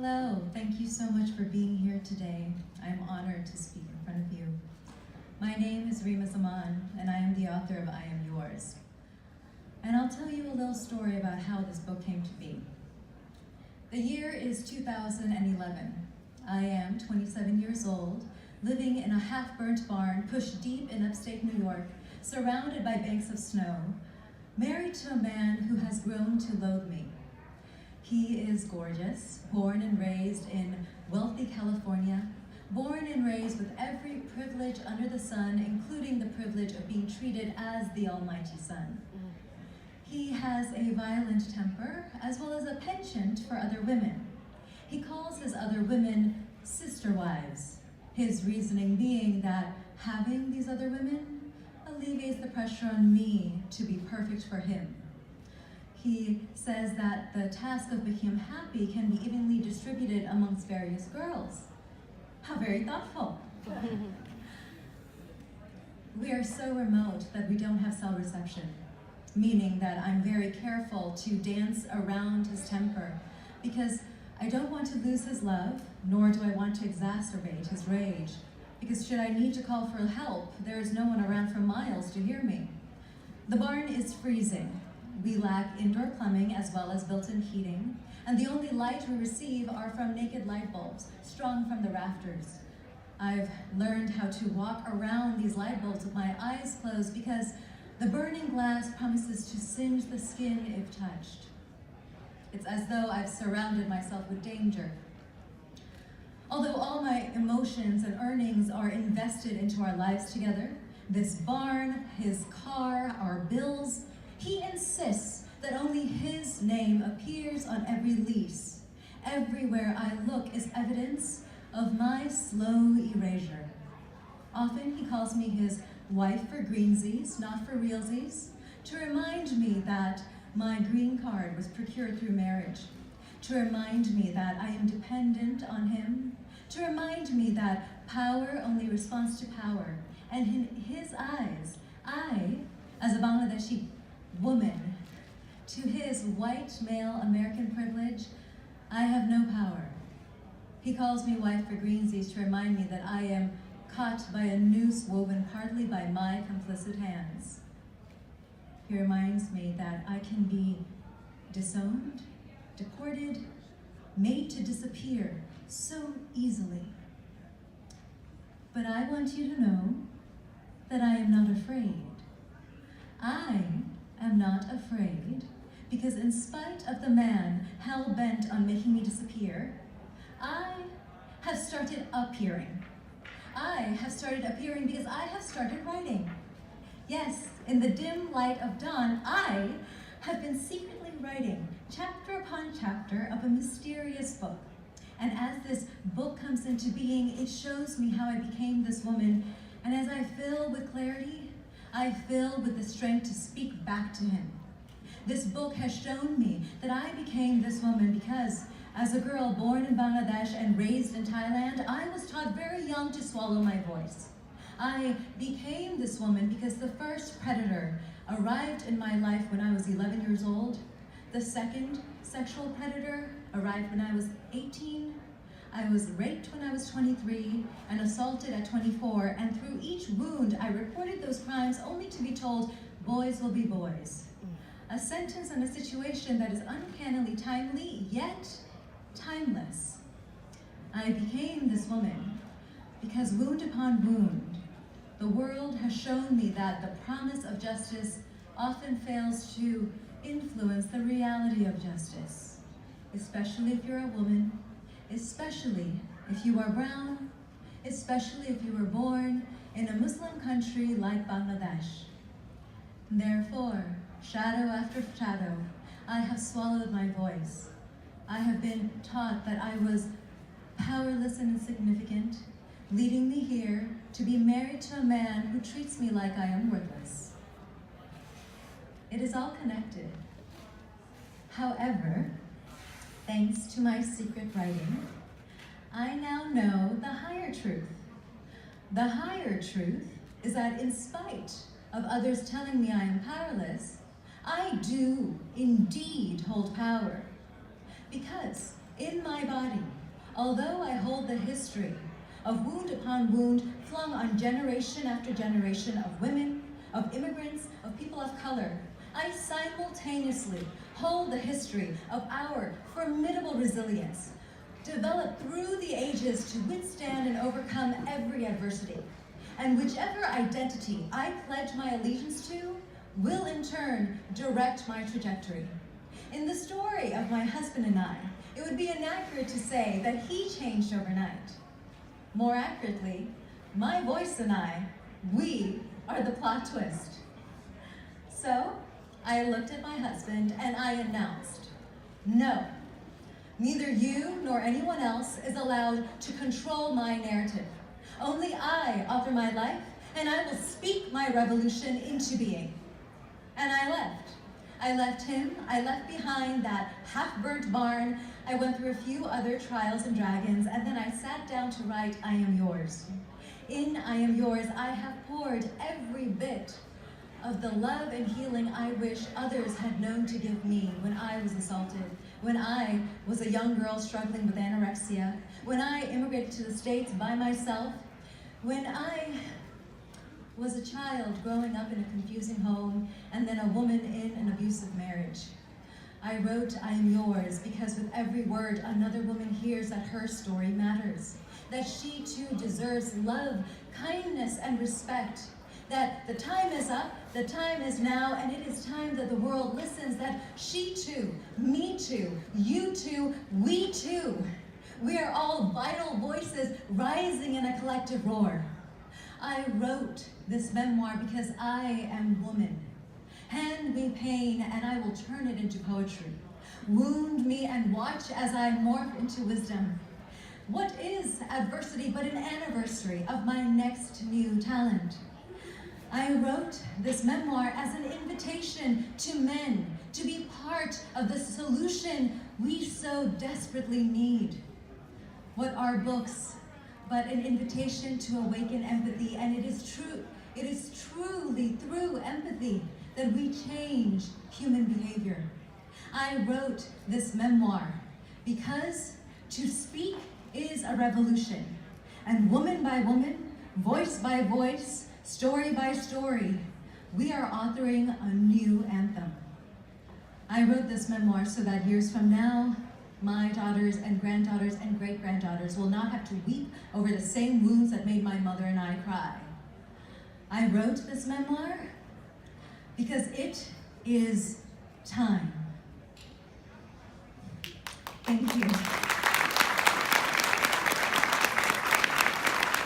Hello, thank you so much for being here today. I'm honored to speak in front of you. My name is Reema Zaman, and I am the author of I Am Yours. And I'll tell you a little story about how this book came to be. The year is 2011. I am 27 years old, living in a half-burnt barn pushed deep in upstate New York, surrounded by banks of snow, married to a man who has grown to loathe me. He is gorgeous, born and raised in wealthy California, born and raised with every privilege under the sun, including the privilege of being treated as the almighty son. He has a violent temper, as well as a penchant for other women. He calls his other women sister wives, his reasoning being that having these other women alleviates the pressure on me to be perfect for him. He says that the task of making him happy can be evenly distributed amongst various girls. How very thoughtful. We are so remote that we don't have cell reception, meaning that I'm very careful to dance around his temper because I don't want to lose his love, nor do I want to exacerbate his rage, because should I need to call for help, there is no one around for miles to hear me. The barn is freezing. We lack indoor plumbing as well as built-in heating, and the only light we receive are from naked light bulbs strung from the rafters. I've learned how to walk around these light bulbs with my eyes closed because the burning glass promises to singe the skin if touched. It's as though I've surrounded myself with danger. Although all my emotions and earnings are invested into our lives together, this barn, his car, our bills, he insists that only his name appears on every lease. Everywhere I look is evidence of my slow erasure. Often he calls me his wife for greensies, not for realsies, to remind me that my green card was procured through marriage, to remind me that I am dependent on him, to remind me that power only responds to power, and in his eyes, I, as a Bangladeshi woman, to his white male American privilege, I have no power. He calls me wife for greensies to remind me that I am caught by a noose woven partly by my complicit hands. He reminds me that I can be disowned, deported, made to disappear so easily. But I want you to know that I am not afraid. I am not afraid because in spite of the man hell-bent on making me disappear, I have started appearing. I have started appearing because I have started writing. Yes, in the dim light of dawn, I have been secretly writing chapter upon chapter of a mysterious book. And as this book comes into being, it shows me how I became this woman. And as I fill with clarity, I fill with the strength to speak back to him. This book has shown me that I became this woman because as a girl born in Bangladesh and raised in Thailand, I was taught very young to swallow my voice. I became this woman because the first predator arrived in my life when I was 11 years old. The second sexual predator arrived when I was 18. I was raped when I was 23 and assaulted at 24, and through each wound I reported those crimes only to be told, boys will be boys. A sentence and a situation that is uncannily timely, yet timeless. I became this woman because wound upon wound, the world has shown me that the promise of justice often fails to influence the reality of justice, especially if you're a woman, especially if you are brown, especially if you were born in a Muslim country like Bangladesh. Therefore, shadow after shadow, I have swallowed my voice. I have been taught that I was powerless and insignificant, leading me here to be married to a man who treats me like I am worthless. It is all connected. However, thanks to my secret writing, I now know the higher truth. The higher truth is that in spite of others telling me I am powerless, I do indeed hold power. Because In my body, although I hold the history of wound upon wound flung on generation after generation of women, of immigrants, of people of color, I simultaneously hold the history of our formidable resilience, developed through the ages to withstand and overcome every adversity. And whichever identity I pledge my allegiance to will in turn direct my trajectory. In the story of my husband and I, it would be inaccurate to say that he changed overnight. More accurately, my voice and I, we are the plot twist. So, I looked at my husband and I announced, no, neither you nor anyone else is allowed to control my narrative. Only I author my life, and I will speak my revolution into being. And I left. I left him, I left behind that half-burnt barn. I went through a few other trials and dragons, and then I sat down to write I Am Yours. In I Am Yours, I have poured every bit of the love and healing I wish others had known to give me when I was assaulted, when I was a young girl struggling with anorexia, when I immigrated to the States by myself, when I was a child growing up in a confusing home, and then a woman in an abusive marriage. I wrote I Am Yours because with every word, another woman hears that her story matters, that she too deserves love, kindness, and respect, that the time is up, the time is now, and it is time that the world listens, that she too, me too, you too, we too, we are all vital voices rising in a collective roar. I wrote this memoir because I am woman. Hand me pain and I will turn it into poetry. Wound me and watch as I morph into wisdom. What is adversity but an anniversary of my next new talent? I wrote this memoir as an invitation to men to be part of the solution we so desperately need. What are books but an invitation to awaken empathy? And it is truly through empathy that we change human behavior. I wrote this memoir because to speak is a revolution, and woman by woman, voice by voice, story by story, we are authoring a new anthem. I wrote this memoir so that years from now, my daughters and granddaughters and great-granddaughters will not have to weep over the same wounds that made my mother and I cry. I wrote this memoir because it is time. Thank you.